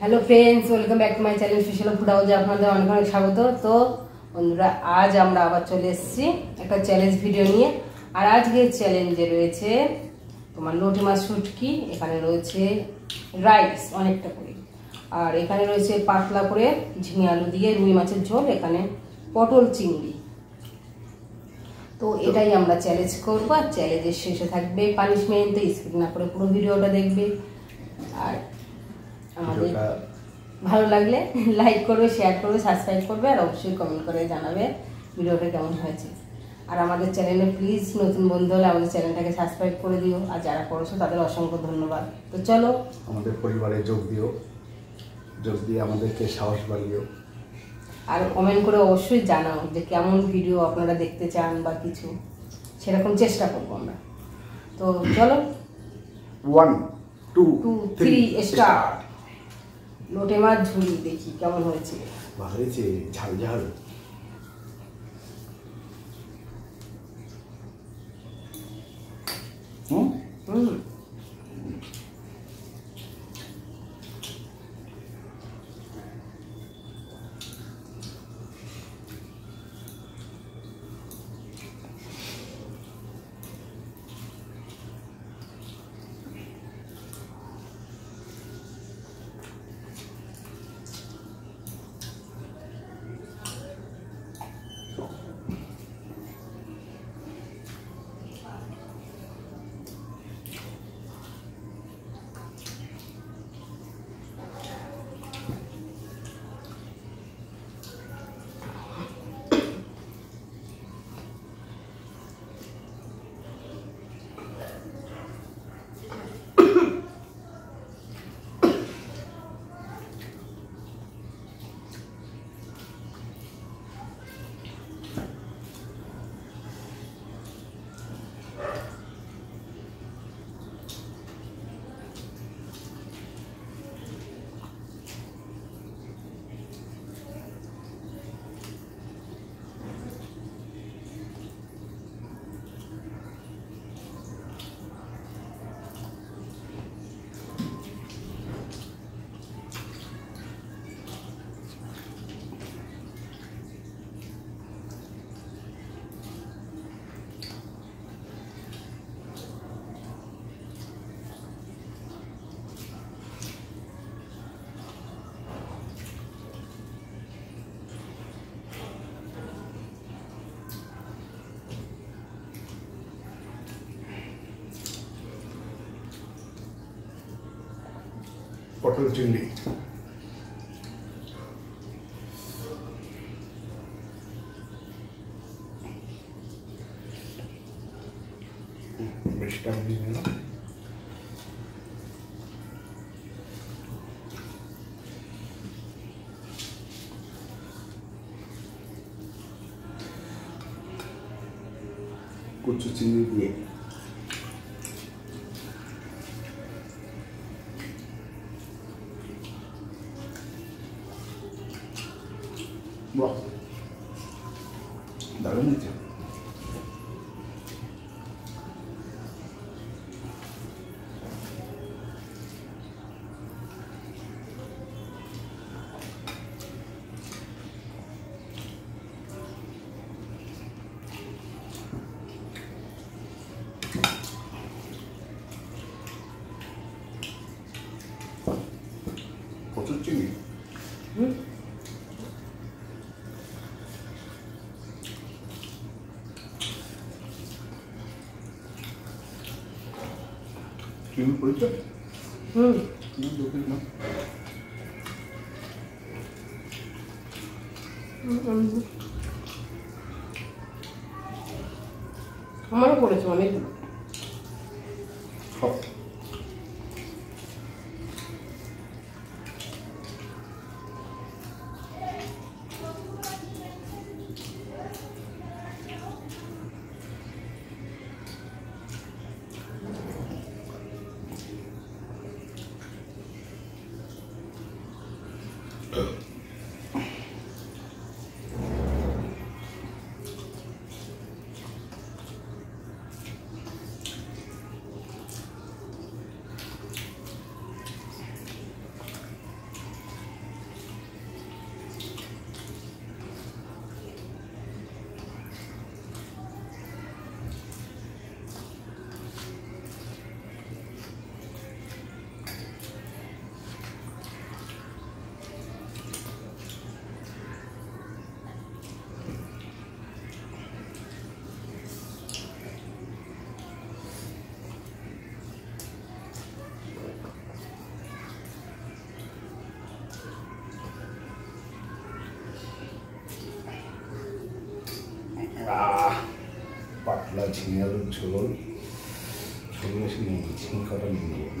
Hello friends, welcome back to my channel special food हाउसे আপনাদের অনেক অনেক স্বাগত। তো বন্ধুরা, আজ আমরা আবার চলে এসেছি একটা চ্যালেঞ্জ ভিডিও নিয়ে। আর আজকের চ্যালেঞ্জে রয়েছে তোমার লোটে মাছ শুটকি, এখানে রয়েছে রাইস অনেকটা করে, আর এখানে রয়েছে পাতলা করে ঝিঙে আলু দিয়ে রুই মাছের ঝোল, এখানে পটল চিংড়ি। তো এটাই আমরা চ্যালেঞ্জ করবো। আর চ্যালেঞ্জের শেষে থাকবে পানিশমেন্ট, তো স্কিপ না করে পুরো ভিডিওটা দেখবে। আর আমাদের ভালো লাগলে লাইক করবে, শেয়ার করবে, সাবস্ক্রাইব করবে, আর অবশ্যই কমেন্ট করে জানাবে ভিডিওটা কেমন হয়েছে। আর আমাদের চ্যানেলে প্লিজ নতুন বন্ধু হলে আমাদের চ্যানেলটাকে সাবস্ক্রাইব করে দিও, আর যারা করেছো তাদের অসংখ্য ধন্যবাদ। তো চলো আমাদের পরিবারে যোগ দিয়ে আমাদেরকে সাহস বাড়িও, আর কমেন্ট করে অবশ্যই জানাও যে কেমন ভিডিও আপনারা দেখতে চান বা কিছু, সেরকম চেষ্টা করবো আমরা। তো চলো 1 2 3 স্টার্ট। লোটে মাছ ঝুড়ি দেখি কেমন হয়েছে। ভালো হয়েছে, ঝাল ঝাল। পটল চিংড়ি বেশটা দিয়ে নিলাম। কচু চিংড়ি দিয়ে বাহ, দারুণ হয়েছে। প্রচুর চিংড়ি। চিংড়ি পড়েছে। আমারও পড়েছে অনেকগুলো। পাতলা ঝিঙে আলুর ঝোল। ঝোল বেশি নেই, ঝিঙে কটা নিয়ে নেব।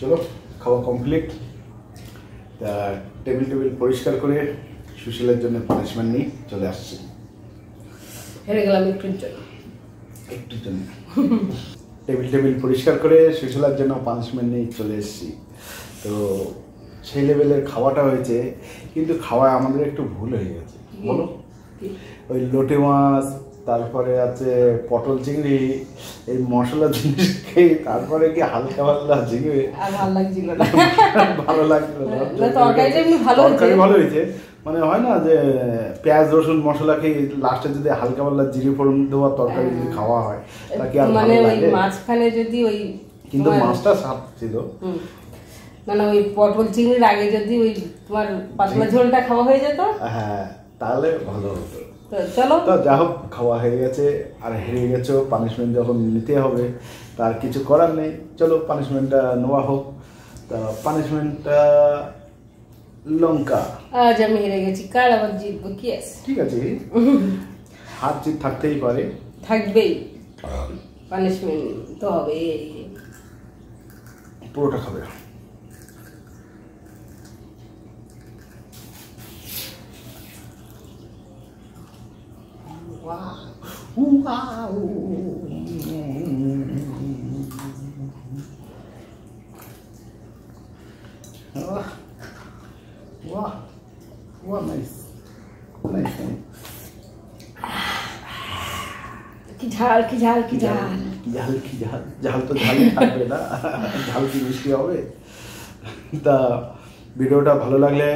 চলো খাওয়া কমপ্লিট। তা টেবিল পরিষ্কার করে সুশীলের জন্য পানিশমেন্ট নিয়ে চলে আসছি। হেরে গেলাম একটুর জন্য টেবিল পরিষ্কার করে সুশীলার জন্য পানিশমেন্ট নিয়ে চলে এসেছি। তো সেই লেভেলের খাওয়াটা হয়েছে, কিন্তু খাওয়ায় আমাদের একটু ভুল হয়ে গেছে। বলো, ওই লোটে মাছ, তারপরে আছে পটল চিংড়ি, এই মশলা জিনিস খেয়ে তারপরে কি হালকা পাতলা ঝিঙে আর ভালো লাগছিল না, ভালো লাগছিল না। তরকারিটা এমনি ভালো তরকারি ভালো হয়েছে, মানে হয় না যে পেঁয়াজ রসুন মশলা খেয়ে লাস্টে যদি হালকা পাতলা জিরে ফোড়ন দেওয়া তরকারি যদি খাওয়া হয় তা কি আর মানে ভালো ওই লাগে? মাঝখানে যদি ওই কিন্তু মাছটা স্বাদ ছিল। না না, ওই পটল চিংড়ির আগে যদি ওই তোমার পাতলা ঝোলটা খাওয়া হয়ে যেত, হ্যাঁ তাহলে ভালো হতো। তো চলো, তো যা হোক খাওয়া হয়ে গেছে, আর হেরে গেছো, পানিশমেন্ট যখন নিতে হবে তার কিছু করার নেই, চলো পানিশমেন্টটা নেওয়া হোক। তা পানিশমেন্টটা লঙ্কা। আজ আমি হেরে গেছি, কাল আবার জিতবো, কি আছে? ঠিক আছে, হার জিত থাকতেই পারে, থাকবেই, পানিশমেন্ট তো হবে। পুরোটা খাবে। কি ঝাল, কি ঝাল, কি ঝাল, ঝাল কি ঝাল, ঝাল তো ঝালই থাকবে না, ঝাল কি মিষ্টি হবে? তা ভিডিওটা ভালো লাগলে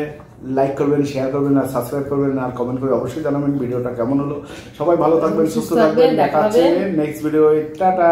লাইক করবেন, শেয়ার করবেন, আর সাবস্ক্রাইব করবেন, আর কমেন্ট করে অবশ্যই জানাবেন ভিডিওটা কেমন হলো। সবাই ভালো থাকবেন, সুস্থ থাকবেন, দেখা হচ্ছে নেক্সট ভিডিও। টাটা।